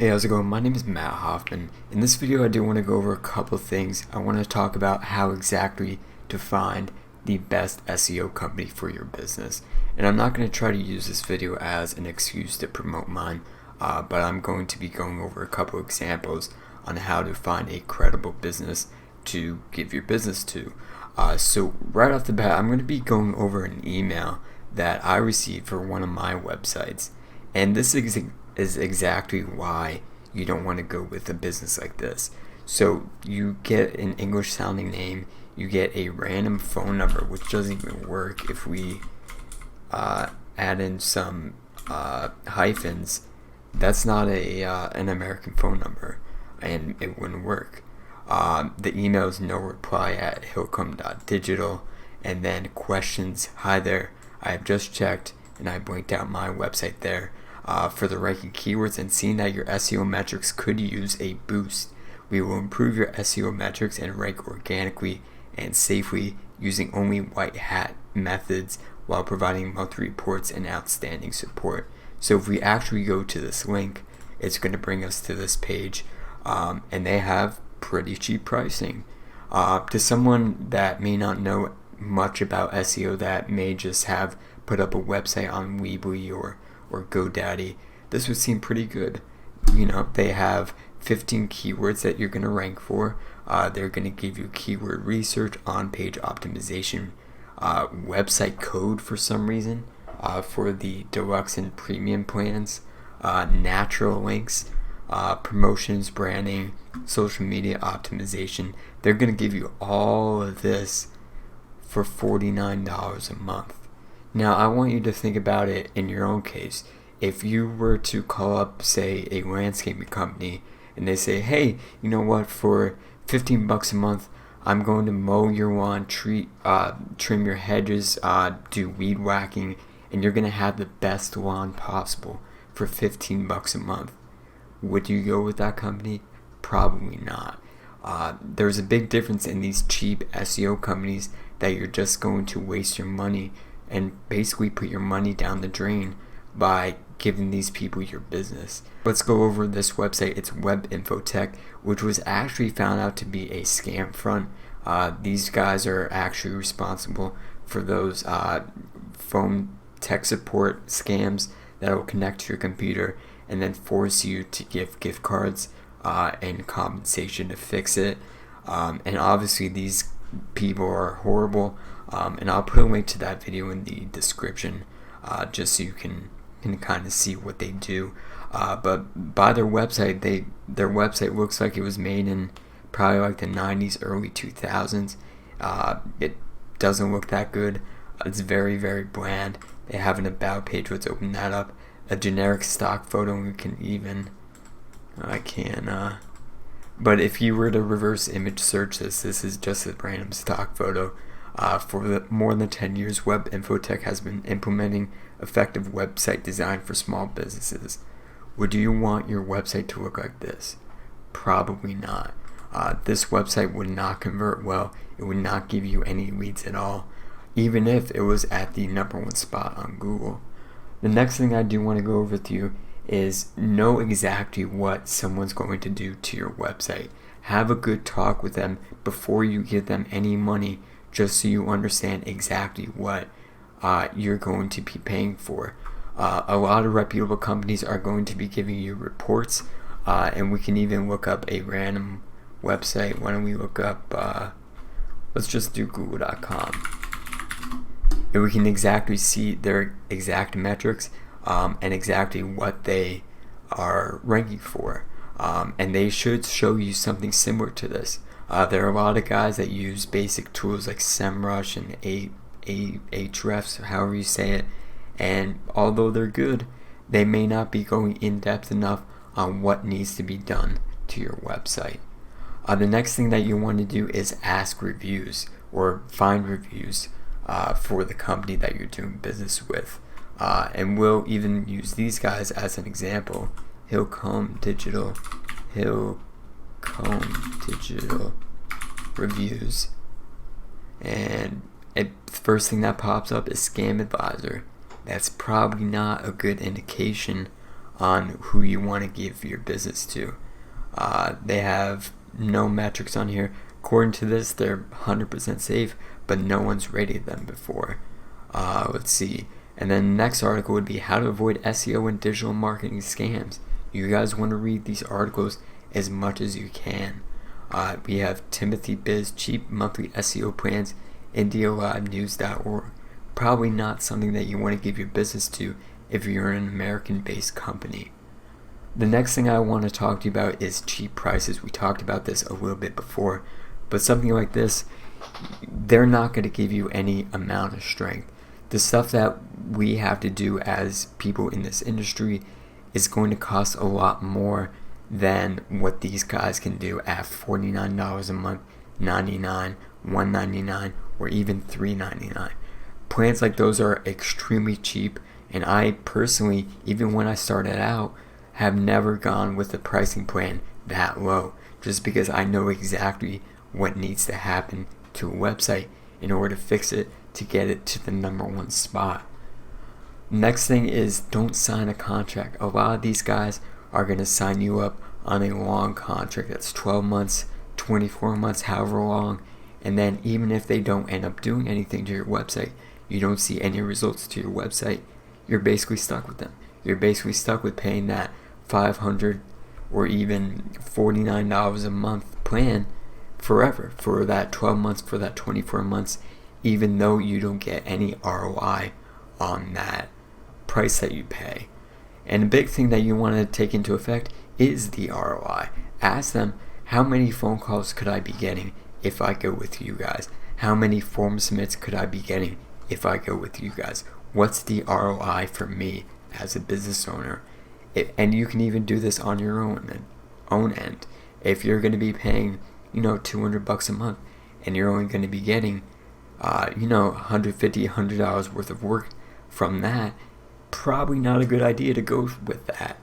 Hey, how's it going? My name is Matt Hoffman. In this video, I do want to go over a couple of things. I want to talk about how exactly to find the best SEO company for your business. And I'm not going to try to use this video as an excuse to promote mine, but I'm going to be going over a couple examples on how to find a credible business to give your business to. So right off the bat, I'm going to be going over an email that I received for one of my websites. And this is exactly why you don't want to go with a business like this. So you get an English sounding name, you get a random phone number, which doesn't even work if we add in some hyphens. That's not an American phone number, and it wouldn't work. The email is no reply at hillcome.digital, and then questions. Hi there, I have just checked and I blinked out my website there for the ranking keywords, and seeing that your SEO metrics could use a boost. We will improve your SEO metrics and rank organically and safely using only white hat methods while providing monthly reports and outstanding support. So if we actually go to this link, it's going to bring us to this page, and they have pretty cheap pricing. To someone that may not know much about SEO, that may just have put up a website on Weebly or GoDaddy, this would seem pretty good. You know, they have 15 keywords that you're going to rank for. They're going to give you keyword research, on-page optimization, website code for some reason for the deluxe and premium plans, natural links, promotions, branding, social media optimization. They're going to give you all of this for $49 a month. Now, I want you to think about it in your own case. If you were to call up, say, a landscaping company, and they say, hey, you know what, for $15 a month, I'm going to mow your lawn, trim your hedges, do weed whacking, and you're going to have the best lawn possible for $15 a month. Would you go with that company? Probably not. There's a big difference in these cheap SEO companies that you're just going to waste your money and basically put your money down the drain by giving these people your business. Let's go over this website. It's Web Infotech, which was actually found out to be a scam front. These guys are actually responsible for those phone tech support scams that will connect to your computer and then force you to give gift cards and compensation to fix it. And obviously these people are horrible. And I'll put a link to that video in the description just so you can kind of see what they do. But by their website, their website looks like it was made in probably like the 90s, early 2000s. It doesn't look that good. It's very, very bland. They have an about page. Let's open that up. A generic stock photo. We can even, but if you were to reverse image search this is just a random stock photo. For more than 10 years, Web Infotech has been implementing effective website design for small businesses. Would you want your website to look like this? Probably not. This website would not convert well. It would not give you any leads at all, even if it was at the #1 spot on Google. The next thing I do want to go over with you is know exactly what someone's going to do to your website. Have a good talk with them before you give them any money, just so you understand exactly what you're going to be paying for. A lot of reputable companies are going to be giving you reports, and we can even look up a random website. Why don't we look up, let's just do google.com. And we can exactly see their exact metrics and exactly what they are ranking for. And they should show you something similar to this. There are a lot of guys that use basic tools like SEMrush and Ahrefs, however you say it, and although they're good, they may not be going in depth enough on what needs to be done to your website. The next thing that you want to do is ask reviews or find reviews for the company that you're doing business with. And we'll even use these guys as an example. Hillcome Digital reviews, and the first thing that pops up is Scam Advisor. That's probably not a good indication on who you want to give your business to. They have no metrics on here. According to this, they're 100% safe, but no one's rated them before. Let's see. And then the next article would be how to avoid SEO and digital marketing scams. You guys want to read these articles as much as you can. We have Timothy Biz, cheap monthly SEO plans, IndiaLiveNews.org. Probably not something that you want to give your business to if you're an American-based company. The next thing I want to talk to you about is cheap prices. We talked about this a little bit before, but something like this, they're not going to give you any amount of strength. The stuff that we have to do as people in this industry is going to cost a lot more than what these guys can do at $49 a month, $99, $199, or even $399. Plans like those are extremely cheap, and I personally, even when I started out, have never gone with a pricing plan that low, just because I know exactly what needs to happen to a website in order to fix it to get it to the #1 spot. Next thing is, don't sign a contract. A lot of these guys are going to sign you up on a long contract that's 12 months, 24 months, however long, and then even if they don't end up doing anything to your website, you don't see any results to your website, you're basically stuck with them. You're basically stuck with paying that $500 or even $49 a month plan forever, for that 12 months, for that 24 months, even though you don't get any ROI on that price that you pay. And a big thing that you want to take into effect is the ROI. Ask them, how many phone calls could I be getting if I go with you guys? How many form submits could I be getting if I go with you guys? What's the ROI for me as a business owner? And you can even do this on your own end. If you're going to be paying, $200 a month, and you're only going to be getting, $150, $100 worth of work from that, probably not a good idea to go with that.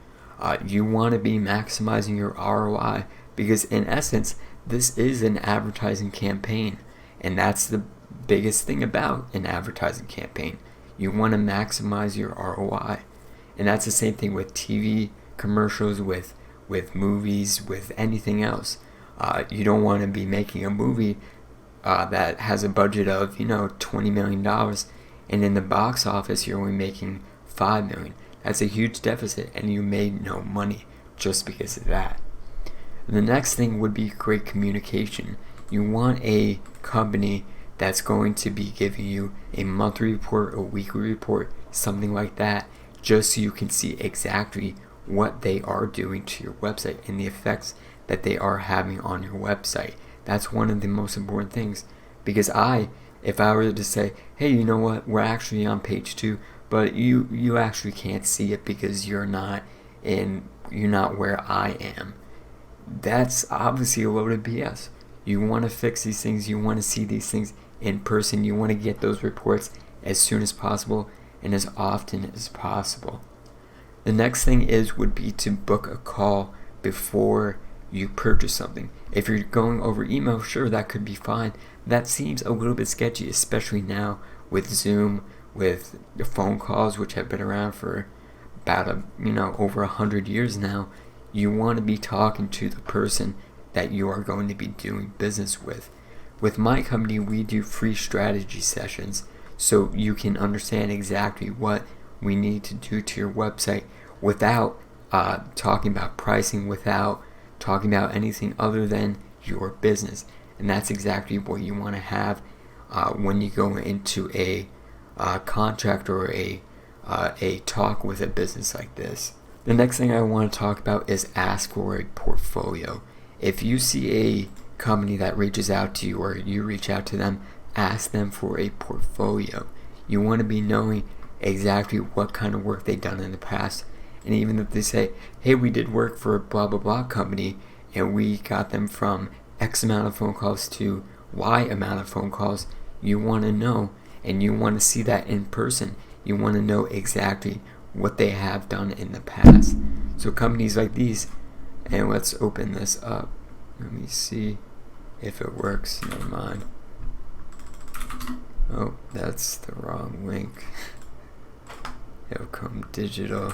You want to be maximizing your ROI, because in essence, this is an advertising campaign, and that's the biggest thing about an advertising campaign. You want to maximize your ROI, and that's the same thing with TV commercials, with movies, with anything else. You don't want to be making a movie that has a budget of $20 million, and in the box office you're only making $5 million. That's a huge deficit, and you made no money just because of that. The next thing would be great communication. You want a company that's going to be giving you a monthly report, a weekly report, something like that, just so you can see exactly what they are doing to your website and the effects that they are having on your website. That's one of the most important things, because if I were to say, hey, you know what, we're actually on page 2, but you actually can't see it because you're not where I am, that's obviously a load of BS. You want to fix these things, you want to see these things in person, you want to get those reports as soon as possible and as often as possible. The next thing would be to book a call before you purchase something. If you're going over email, sure, that could be fine. That seems a little bit sketchy, especially now with Zoom, with the phone calls, which have been around for about over 100 years now. You want to be talking to the person that you are going to be doing business with. With my company, we do free strategy sessions, so you can understand exactly what we need to do to your website without talking about pricing, without talking about anything other than your business. And that's exactly what you want to have when you go into a contract or a talk with a business like this. The next thing I want to talk about is ask for a portfolio. If you see a company that reaches out to you, or you reach out to them, ask them for a portfolio. You want to be knowing exactly what kind of work they've done in the past. And even if they say, hey, we did work for a blah blah blah company and we got them from X amount of phone calls to Y amount of phone calls, you want to know, and you want to see that in person. You want to know exactly what they have done in the past. So companies like these, and let's open this up. Let me see if it works. Never mind. Oh, that's the wrong link. It'll come digital.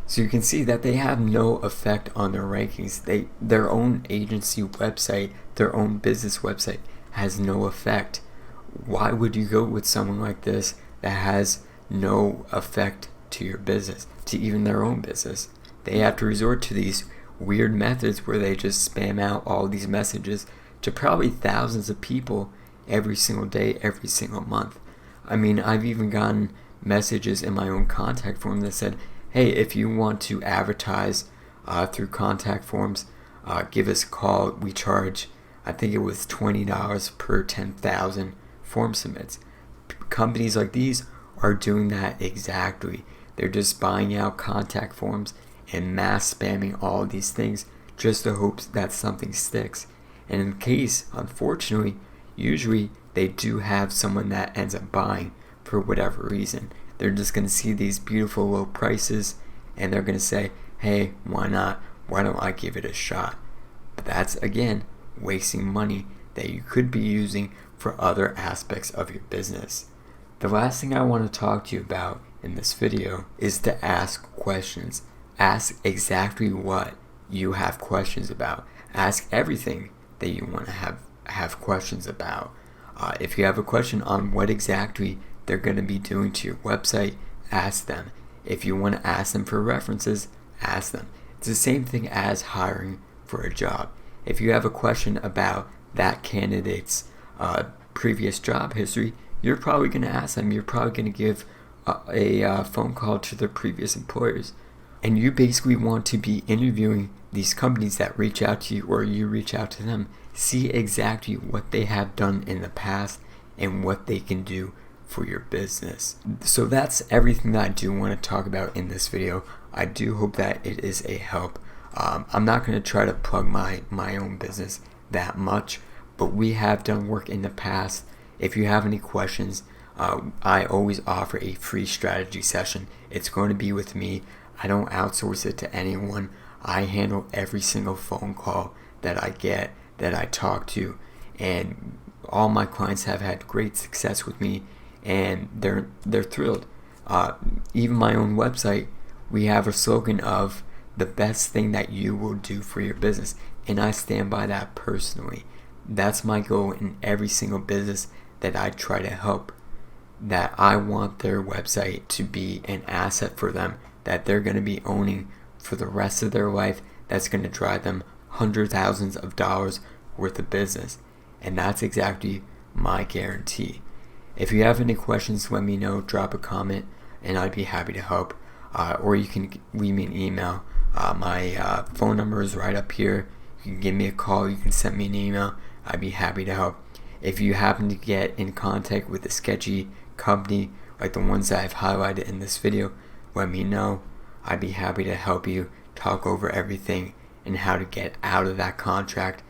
So you can see that they have no effect on their rankings. Their own agency website, their own business website has no effect. Why would you go with someone like this that has no effect to your business, to even their own business? They have to resort to these weird methods where they just spam out all these messages to probably thousands of people every single day, every single month. I mean, I've even gotten messages in my own contact form that said, hey, if you want to advertise through contact forms, give us a call. We charge, I think it was $20 per 10,000 form submits. Companies like these are doing that exactly. They're just buying out contact forms and mass spamming all of these things just to hope that something sticks. And in case, unfortunately, usually they do have someone that ends up buying for whatever reason. They're just going to see these beautiful low prices and they're going to say, hey, why not? Why don't I give it a shot? But that's, again, wasting money that you could be using for other aspects of your business. The last thing I want to talk to you about in this video is to ask questions. Ask exactly what you have questions about. Ask everything that you want to have questions about. If you have a question on what exactly they're going to be doing to your website, ask them. If you want to ask them for references, ask them. It's the same thing as hiring for a job. If you have a question about that candidate's previous job history, you're probably going to ask them. You're probably going to give a phone call to their previous employers. And you basically want to be interviewing these companies that reach out to you or you reach out to them. See exactly what they have done in the past and what they can do for your business. So that's everything that I do want to talk about in this video. I do hope that it is a help. I'm not going to try to plug my own business that much, but we have done work in the past. If you have any questions, I always offer a free strategy session. It's going to be with me. I don't outsource it to anyone. I handle every single phone call that I get, that I talk to, and all my clients have had great success with me, and they're thrilled. Even my own website, we have a slogan of the best thing that you will do for your business, and I stand by that personally. That's my goal in every single business that I try to help, that I want their website to be an asset for them that they're going to be owning for the rest of their life, that's going to drive them hundreds, thousands of dollars worth of business. And that's exactly my guarantee. If you have any questions, let me know, drop a comment, and I'd be happy to help. Or you can leave me an email. My phone number is right up here. You can give me a call, you can send me an email. I'd be happy to help. If you happen to get in contact with a sketchy company like the ones that I've highlighted in this video, let me know. I'd be happy to help you talk over everything and how to get out of that contract,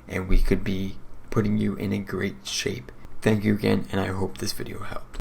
and we could be putting you in a great shape. Thank you again, and I hope this video helped.